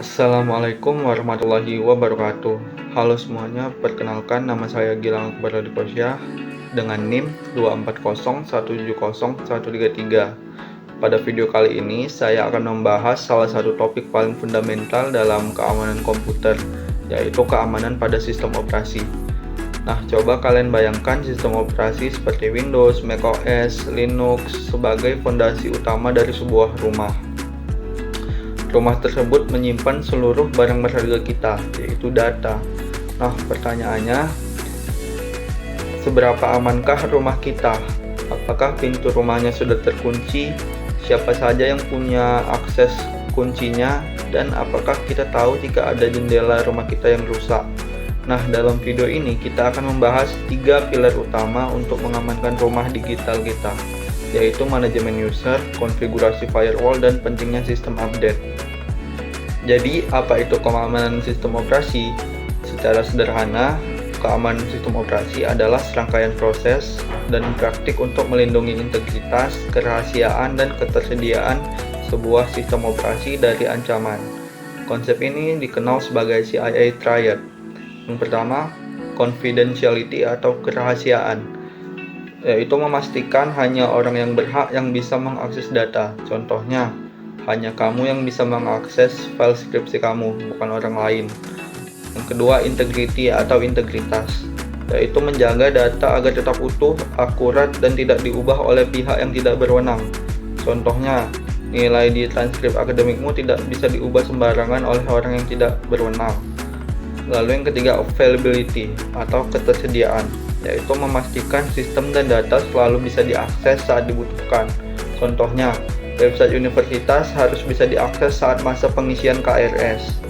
Assalamualaikum warahmatullahi wabarakatuh. Halo semuanya, perkenalkan nama saya Gilang Akbar Adikosyah dengan NIM 240170133. Pada video kali ini saya akan membahas salah satu topik paling fundamental dalam keamanan komputer, yaitu keamanan pada sistem operasi. Nah, coba kalian bayangkan sistem operasi seperti Windows, macOS, Linux sebagai fondasi utama dari sebuah rumah. Rumah tersebut menyimpan seluruh barang berharga kita, yaitu data. Nah, pertanyaannya, seberapa amankah rumah kita? Apakah pintu rumahnya sudah terkunci? Siapa saja yang punya akses kuncinya? Dan apakah kita tahu jika ada jendela rumah kita yang rusak? Nah, dalam video ini kita akan membahas 3 pilar utama untuk mengamankan rumah digital kita, yaitu manajemen user, konfigurasi firewall, dan pentingnya sistem update. Jadi, apa itu keamanan sistem operasi? Secara sederhana, keamanan sistem operasi adalah serangkaian proses dan praktik untuk melindungi integritas, kerahasiaan, dan ketersediaan sebuah sistem operasi dari ancaman. Konsep ini dikenal sebagai CIA Triad. Yang pertama, confidentiality atau kerahasiaan, yaitu memastikan hanya orang yang berhak yang bisa mengakses data. Contohnya, hanya kamu yang bisa mengakses file skripsi kamu, bukan orang lain. Yang kedua, integrity atau integritas, yaitu menjaga data agar tetap utuh, akurat, dan tidak diubah oleh pihak yang tidak berwenang. Contohnya, nilai di transkrip akademikmu tidak bisa diubah sembarangan oleh orang yang tidak berwenang. Lalu yang ketiga, availability atau ketersediaan, yaitu memastikan sistem dan data selalu bisa diakses saat dibutuhkan. Contohnya, website universitas harus bisa diakses saat masa pengisian KRS.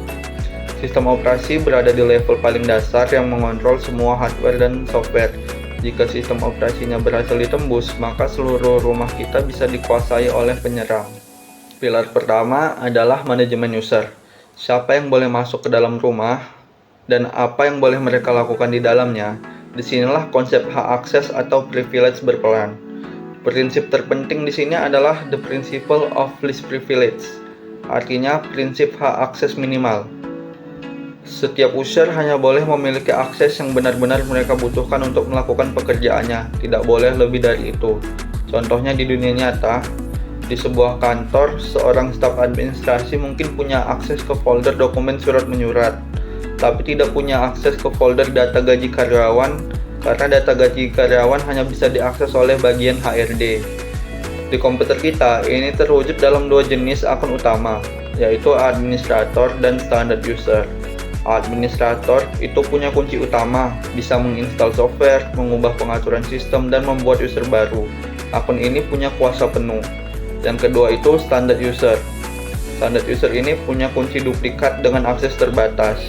Sistem operasi berada di level paling dasar yang mengontrol semua hardware dan software. Jika sistem operasinya berhasil ditembus, maka seluruh rumah kita bisa dikuasai oleh penyerang. Pilar pertama adalah manajemen user. Siapa yang boleh masuk ke dalam rumah dan apa yang boleh mereka lakukan di dalamnya. Disinilah konsep hak akses atau privilege berperan. Prinsip terpenting di sini adalah the principle of least privilege, artinya prinsip hak akses minimal. Setiap user hanya boleh memiliki akses yang benar-benar mereka butuhkan untuk melakukan pekerjaannya, tidak boleh lebih dari itu. Contohnya di dunia nyata, di sebuah kantor, seorang staf administrasi mungkin punya akses ke folder dokumen surat menyurat, tapi tidak punya akses ke folder data gaji karyawan, karena data gaji karyawan hanya bisa diakses oleh bagian HRD. Di komputer kita, ini terwujud dalam 2 jenis akun utama, yaitu administrator dan standard user. Administrator itu punya kunci utama, bisa menginstal software, mengubah pengaturan sistem, dan membuat user baru. Akun ini punya kuasa penuh. Yang kedua itu standard user. Standard user ini punya kunci duplikat dengan akses terbatas,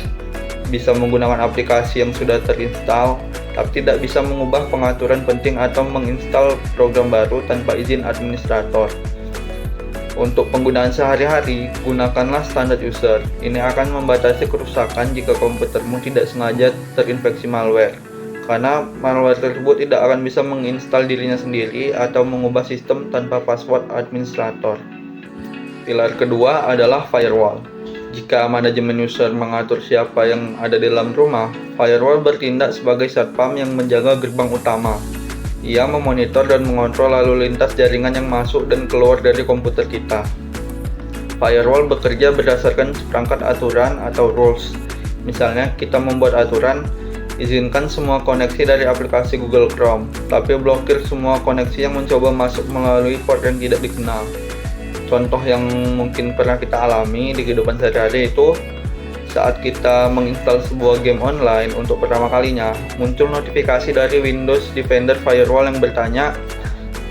bisa menggunakan aplikasi yang sudah terinstall, tapi tidak bisa mengubah pengaturan penting atau menginstal program baru tanpa izin administrator. Untuk penggunaan sehari-hari, gunakanlah standard user. Ini akan membatasi kerusakan jika komputermu tidak sengaja terinfeksi malware, karena malware tersebut tidak akan bisa menginstal dirinya sendiri atau mengubah sistem tanpa password administrator. Pilar kedua adalah firewall. Jika manajemen user mengatur siapa yang ada di dalam rumah, firewall bertindak sebagai satpam yang menjaga gerbang utama. Ia memonitor dan mengontrol lalu lintas jaringan yang masuk dan keluar dari komputer kita. Firewall bekerja berdasarkan seperangkat aturan atau rules. Misalnya, kita membuat aturan, izinkan semua koneksi dari aplikasi Google Chrome, tapi blokir semua koneksi yang mencoba masuk melalui port yang tidak dikenal. Contoh yang mungkin pernah kita alami di kehidupan sehari-hari itu saat kita menginstal sebuah game online untuk pertama kalinya, muncul notifikasi dari Windows Defender Firewall yang bertanya,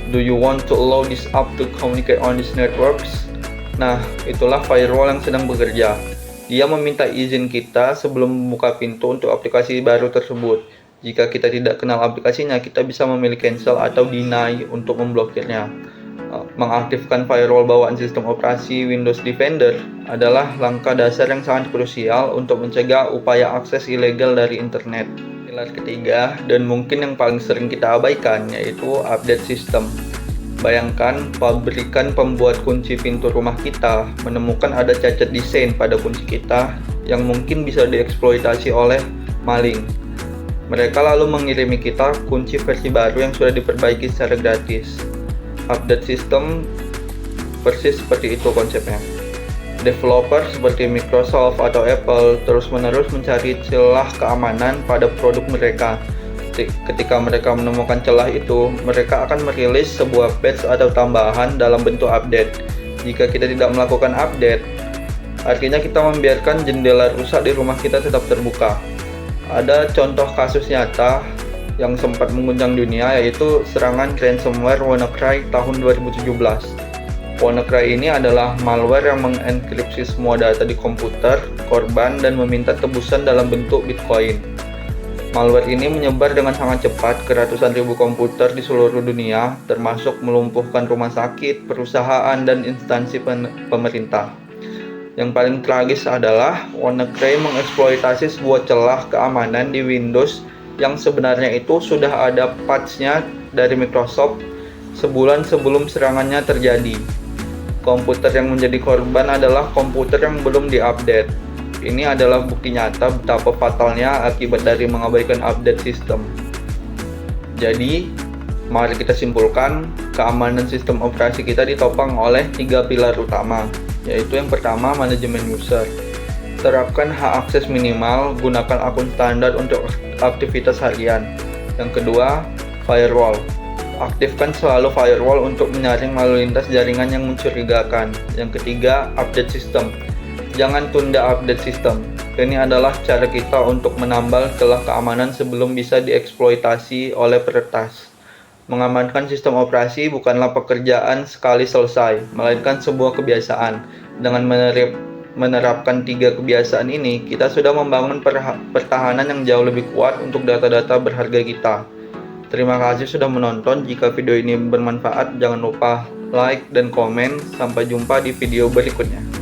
"Do you want to allow this app to communicate on these networks?" Nah, itulah firewall yang sedang bekerja. Dia meminta izin kita sebelum membuka pintu untuk aplikasi baru tersebut. Jika kita tidak kenal aplikasinya, kita bisa memilih cancel atau deny untuk memblokirnya. Mengaktifkan firewall bawaan sistem operasi Windows Defender adalah langkah dasar yang sangat krusial untuk mencegah upaya akses ilegal dari internet. Pilar ketiga, dan mungkin yang paling sering kita abaikan, yaitu update sistem. Bayangkan pabrikan pembuat kunci pintu rumah kita menemukan ada cacat desain pada kunci kita yang mungkin bisa dieksploitasi oleh maling. Mereka lalu mengirimi kita kunci versi baru yang sudah diperbaiki secara gratis. Update sistem persis seperti itu konsepnya. Developer seperti Microsoft atau Apple terus-menerus mencari celah keamanan pada produk mereka. Ketika mereka menemukan celah itu, mereka akan merilis sebuah patch atau tambahan dalam bentuk update. Jika kita tidak melakukan update, artinya kita membiarkan jendela rusak di rumah kita tetap terbuka. Ada contoh kasus nyata yang sempat mengguncang dunia, yaitu serangan ransomware WannaCry tahun 2017. WannaCry ini adalah malware yang mengenkripsi semua data di komputer korban dan meminta tebusan dalam bentuk Bitcoin. Malware ini menyebar dengan sangat cepat ke ratusan ribu komputer di seluruh dunia, termasuk melumpuhkan rumah sakit, perusahaan, dan instansi pemerintah. Yang paling tragis adalah WannaCry mengeksploitasi sebuah celah keamanan di Windows yang sebenarnya itu sudah ada patch-nya dari Microsoft sebulan sebelum serangannya terjadi. Komputer yang menjadi korban adalah komputer yang belum diupdate. Ini adalah bukti nyata betapa fatalnya akibat dari mengabaikan update sistem. Jadi, mari kita simpulkan, keamanan sistem operasi kita ditopang oleh 3 pilar utama, yaitu yang pertama, manajemen user. Terapkan hak akses minimal, gunakan akun standar untuk aktivitas harian. Yang kedua, firewall. Aktifkan selalu firewall untuk menyaring lalu lintas jaringan yang mencurigakan. Yang ketiga, update sistem. Jangan tunda update sistem. Ini adalah cara kita untuk menambal celah keamanan sebelum bisa dieksploitasi oleh peretas. Mengamankan sistem operasi bukanlah pekerjaan sekali selesai, melainkan sebuah kebiasaan. Dengan menerapkan 3 kebiasaan ini, kita sudah membangun pertahanan yang jauh lebih kuat untuk data-data berharga kita. Terima kasih sudah menonton. Jika video ini bermanfaat, jangan lupa like dan komen. Sampai jumpa di video berikutnya.